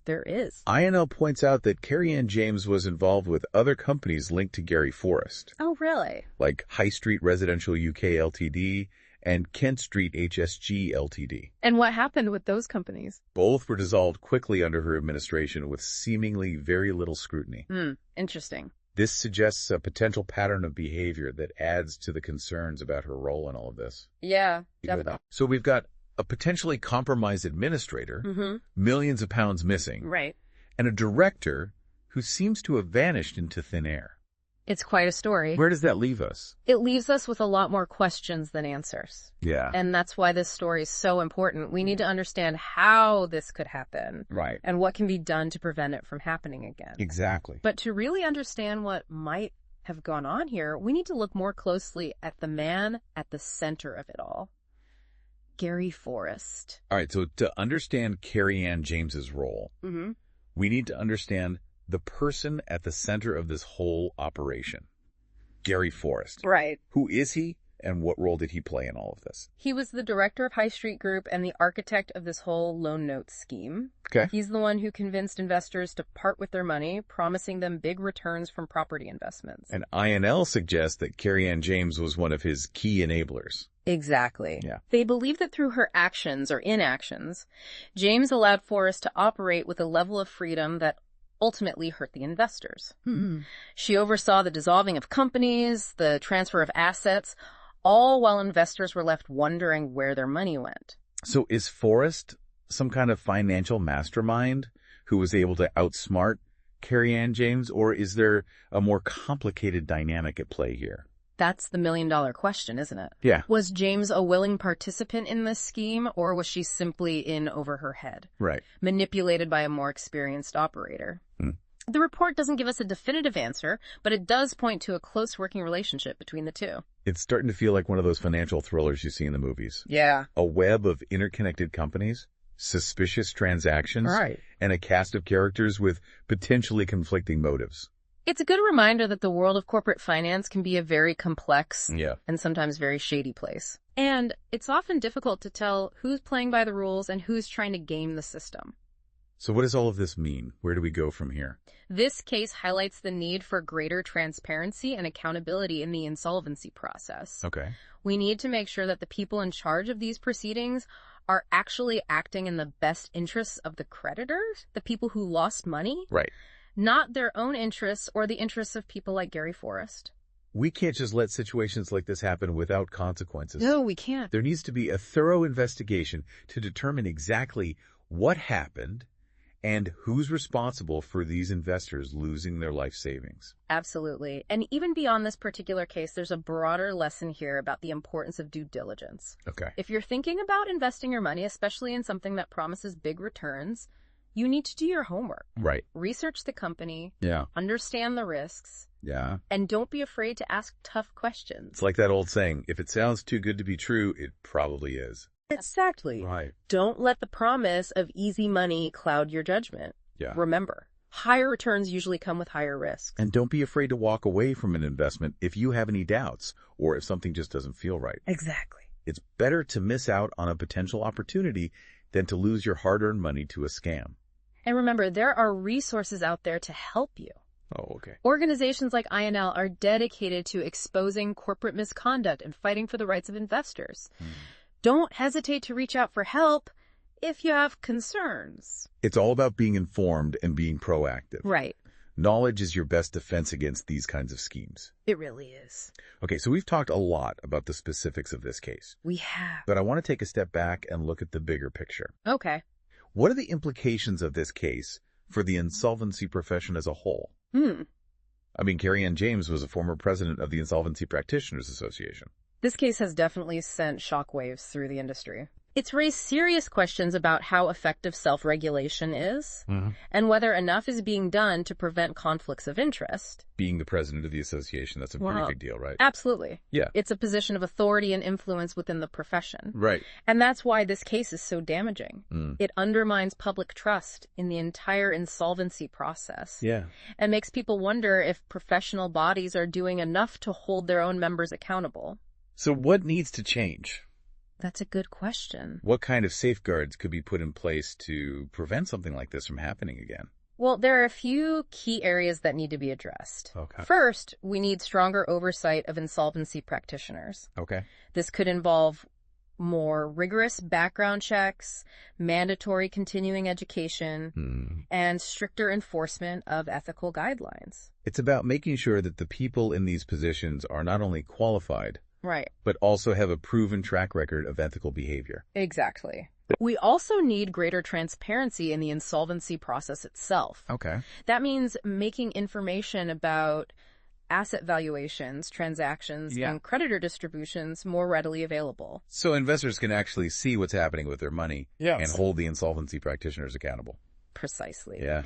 There is. INL points out that Carrie Ann James was involved with other companies linked to Gary Forrest, Oh, really? like High Street Residential UK Ltd. And Kent Street HSG Ltd. And what happened with those companies? Both were dissolved quickly under her administration with seemingly very little scrutiny. Interesting. This suggests a potential pattern of behavior that adds to the concerns about her role in all of this. Yeah, definitely. So we've got a potentially compromised administrator, millions of pounds missing, Right. and a director who seems to have vanished into thin air. It's quite a story. Where does that leave us? It leaves us with a lot more questions than answers. Yeah. And that's why this story is so important. We need to understand how this could happen. Right. And what can be done to prevent it from happening again. Exactly. But to really understand what might have gone on here, we need to look more closely at the man at the center of it all. Gary Forrest. All right, so to understand Carrie Ann James's role, we need to understand the person at the center of this whole operation, Gary Forrest. Right. Who is he, and what role did he play in all of this? He was the director of High Street Group and the architect of this whole loan note scheme. Okay. He's the one who convinced investors to part with their money, promising them big returns from property investments. And INL suggests that Carrie Ann James was one of his key enablers. Exactly. Yeah. They believe that through her actions or inactions, James allowed Forrest to operate with a level of freedom that ultimately hurt the investors. She oversaw the dissolving of companies, the transfer of assets, all while investors were left wondering where their money went. So is Forrest some kind of financial mastermind who was able to outsmart Carrie Ann James, or is there a more complicated dynamic at play here? That's the million-dollar question, isn't it? Yeah. Was James a willing participant in this scheme, or was she simply in over her head? Right. Manipulated by a more experienced operator? The report doesn't give us a definitive answer, but it does point to a close working relationship between the two. It's starting to feel like one of those financial thrillers you see in the movies. Yeah. A web of interconnected companies, suspicious transactions, and a cast of characters with potentially conflicting motives. It's a good reminder that the world of corporate finance can be a very complex and sometimes very shady place. And it's often difficult to tell who's playing by the rules and who's trying to game the system. So what does all of this mean? Where do we go from here? This case highlights the need for greater transparency and accountability in the insolvency process. Okay. We need to make sure that the people in charge of these proceedings are actually acting in the best interests of the creditors, the people who lost money. Right. Not their own interests or the interests of people like Gary Forrest. We can't just let situations like this happen without consequences. No, we can't. There needs to be a thorough investigation to determine exactly what happened and who's responsible for these investors losing their life savings. Absolutely. And even beyond this particular case, there's a broader lesson here about the importance of due diligence. Okay. If you're thinking about investing your money, especially in something that promises big returns, you need to do your homework. Right. Research the company. Yeah. Understand the risks. Yeah. And don't be afraid to ask tough questions. It's like that old saying, if it sounds too good to be true, it probably is. Exactly. Right. Don't let the promise of easy money cloud your judgment. Yeah. Remember, higher returns usually come with higher risks. And don't be afraid to walk away from an investment if you have any doubts or if something just doesn't feel right. Exactly. It's better to miss out on a potential opportunity than to lose your hard-earned money to a scam. And remember, there are resources out there to help you. Oh, okay. Organizations like INL are dedicated to exposing corporate misconduct and fighting for the rights of investors. Don't hesitate to reach out for help if you have concerns. It's all about being informed and being proactive. Right. Knowledge is your best defense against these kinds of schemes. It really is. Okay, so we've talked a lot about the specifics of this case. We have. But I want to take a step back and look at the bigger picture. Okay. What are the implications of this case for the insolvency profession as a whole? I mean, Carrie Ann James was a former president of the Insolvency Practitioners Association. This case has definitely sent shockwaves through the industry. It's raised serious questions about how effective self-regulation is and whether enough is being done to prevent conflicts of interest. Being the president of the association, that's a pretty big deal, right? Absolutely. Yeah. It's a position of authority and influence within the profession. Right. And that's why this case is so damaging. It undermines public trust in the entire insolvency process. Yeah. And makes people wonder if professional bodies are doing enough to hold their own members accountable. So what needs to change? That's a good question. What kind of safeguards could be put in place to prevent something like this from happening again? Well, there are a few key areas that need to be addressed. Okay. First, we need stronger oversight of insolvency practitioners. Okay. This could involve more rigorous background checks, mandatory continuing education, and stricter enforcement of ethical guidelines. It's about making sure that the people in these positions are not only qualified, Right. but also have a proven track record of ethical behavior. Exactly. We also need greater transparency in the insolvency process itself. Okay. That means making information about asset valuations, transactions, Yeah. and creditor distributions more readily available. So investors can actually see what's happening with their money Yes. and hold the insolvency practitioners accountable. Precisely. Yeah.